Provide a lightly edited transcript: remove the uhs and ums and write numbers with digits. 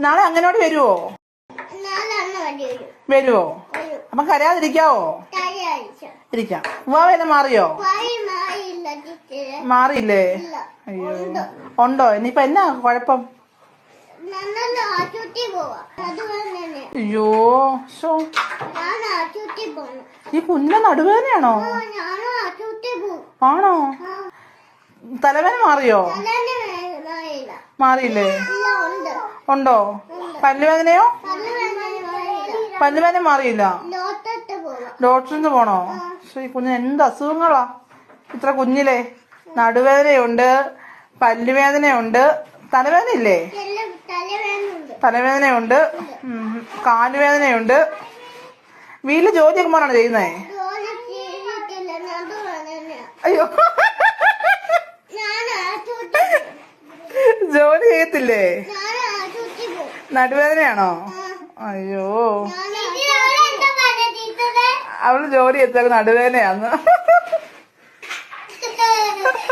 നാളെ അങ്ങനോട് വരുവോ? വരുവോ? അപ്പൊ കരയാതിരിക്കാവോ? ഇരിക്കാം. ഉവ്വാവേനെ മാറിയോ? മാറിയില്ലേ? അയ്യോ, ഉണ്ടോ? ഇനിയിപ്പൊ എന്നാ കുഴപ്പം? അയ്യോ, ഈ കുഞ്ഞിന്റെ നടുവേദനയാണോ? ആണോ? തലവേദന മാറിയോ? മാറിയില്ലേ? ഉണ്ടോ? പല്ലുവേദനയോ? പല്ലുവേദന മാറിയില്ല. ഡോക്ടറിന് പോണോ? ഈ കുഞ്ഞിന് എന്ത് അസുഖങ്ങളാ ഇത്ര കുഞ്ഞിലെ? നടുവേദനയുണ്ട്, പല്ലുവേദനയുണ്ട്, തലവേദന ഇല്ലേ? തലവേദനയുണ്ട്, കാലുവേദനയുണ്ട്. വീട്ടില് ജോലിയൊക്കെ മോനാണ് ചെയ്യുന്നേ? അയ്യോ, ജോലി ചെയ്യത്തില്ലേ? നടുവേദനയാണോ? അയ്യോ, അവള് ജോലി ചെയ്താൽ നടുവേദനയാന്ന്.